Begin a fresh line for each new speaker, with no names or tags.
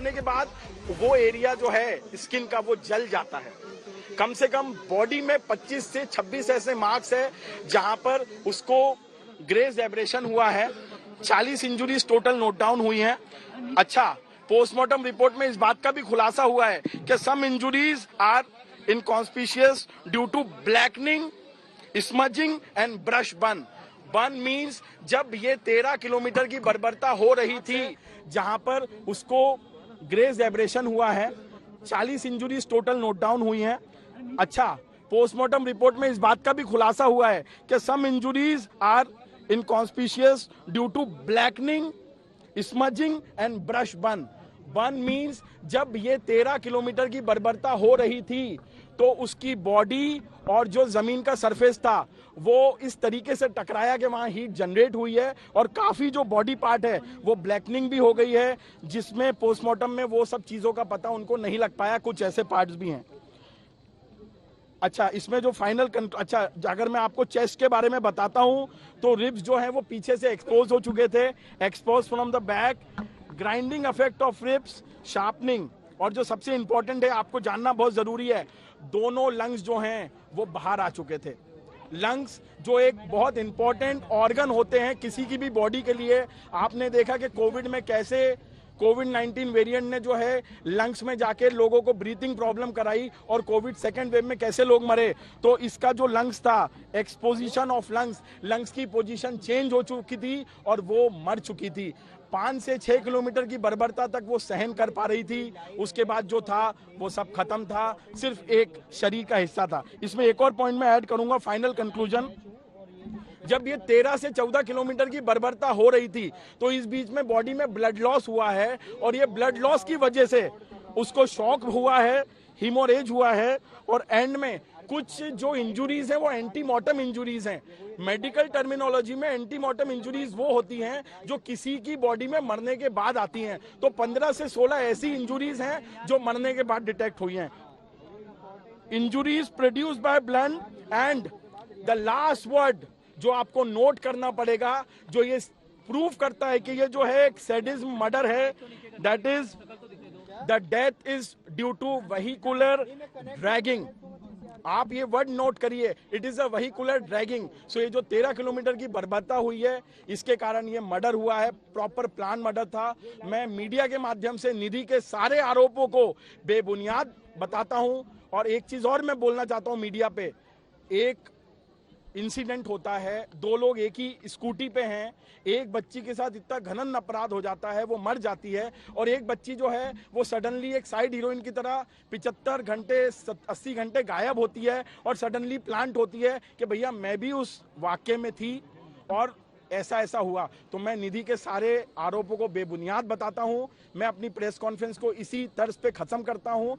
करने के बाद वो एरिया जो है स्किन का वो जल जाता है। कम से कम बॉडी में 25 से 26 ऐसे मार्क्स है जहां पर उसको ग्रेस एब्रेशन हुआ है। 40 इंजुरीज टोटल नोट डाउन हुई हैं। अच्छा, पोस्टमार्टम रिपोर्ट में इस बात का भी खुलासा हुआ है कि some injuries are inconspicuous due to blackening, smudging and brush burn. Burn means जब ये 13 किलोमीटर की बर्बरता हो रही थी जहां पर उसको ग्रेस एब्रेशन हुआ है। 40 इंजुरीज टोटल नोट डाउन हुई हैं। अच्छा, पोस्टमार्टम रिपोर्ट में इस बात का भी खुलासा हुआ है कि some injuries are inconspicuous due to blackening, smudging and brush burn. Burn means जब ये 13 किलोमीटर की बर्बरता हो रही थी तो उसकी बॉडी और जो जमीन का सरफेस था वो इस तरीके से टकराया कि वहां हीट जनरेट हुई है और काफी जो बॉडी पार्ट है वो ब्लैकनिंग भी हो गई है, जिसमें पोस्टमार्टम में वो सब चीजों का पता उनको नहीं लग पाया। कुछ ऐसे पार्ट्स भी हैं। अच्छा, इसमें जो फाइनल अच्छा, अगर मैं आपको चेस्ट के बारे में बताता हूं तो रिब्स जो है वो पीछे से एक्सपोज हो चुके थे, expose from the back, grinding effect of ribs, sharpening, और जो सबसे इंपॉर्टेंट है आपको जानना बहुत जरूरी है, दोनों लंग्स जो हैं वो बाहर आ चुके थे। लंग्स जो एक बहुत इंपॉर्टेंट ऑर्गन होते हैं किसी की भी बॉडी के लिए। आपने देखा कि कोविड में कैसे कोविड-19 वेरिएंट ने जो है लंग्स में जाके लोगों को ब्रीथिंग प्रॉब्लम कराई और कोविड सेकेंड वेव में कैसे लोग मरे। तो इसका जो लंग्स था, एक्सपोजिशन ऑफ लंग्स, लंग्स की पोजीशन चेंज हो चुकी थी और वो मर चुकी थी। 5 से 6 किलोमीटर की बर्बरता तक वो सहन कर पा रही थी, उसके बाद जो था वो सब खत्म था, सिर्फ एक शरीर का हिस्सा था। इसमें एक और पॉइंट मैं ऐड करूंगा, फाइनल कंक्लूजन। जब ये 13 से 14 किलोमीटर की बर्बरता हो रही थी तो इस बीच में बॉडी में ब्लड लॉस हुआ है और ये ब्लड लॉस की वजह से उसको शॉक हुआ है, हीमोरेज हुआ है और एंड में कुछ जो इंजुरीज हैं वो एंटीमॉर्टम इंजुरीज हैं। मेडिकल टर्मिनोलॉजी में एंटीमॉर्टम इंजुरीज वो होती हैं जो किसी की बॉडी में मरने के बाद आती हैं। तो 15 से 16 ऐसी इंजुरीज हैं जो मरने के बाद डिटेक्ट हुई हैं। Injuries produced by blood and the last word जो आपको नोट करना पड़ेगा, जो ये प्रूव करता है कि ये जो है एक सैडिज्म मर्डर है, that is the death is due to vehicular dragging. आप ये वर्ड नोट करिए, it is a vehicular dragging. So ये जो 13 किलोमीटर की बर्बरता हुई है इसके कारण ये मर्डर हुआ है, प्रॉपर प्लान मर्डर था। मैं मीडिया के माध्यम से निधि के सारे आरोपों को बेबुनियाद बताता हूं। और एक चीज और मैं बोलना चाहता हूं मीडिया पे, एक इंसिडेंट होता है, 2 लोग एक ही स्कूटी पे हैं, एक बच्ची के साथ इतना घनन अपराध हो जाता है, वो मर जाती है और एक बच्ची जो है वो सडनली एक साइड हीरोइन की तरह 75 घंटे 80 घंटे गायब होती है और सडनली प्लांट होती है कि भैया मैं भी उस वाक्य में थी और ऐसा ऐसा हुआ। तो मैं निधि के सारे आरोपों को बेबुनियाद बताता हूं। मैं अपनी प्रेस कॉन्फ्रेंस को इसी तर्ज पे खत्म करता हूं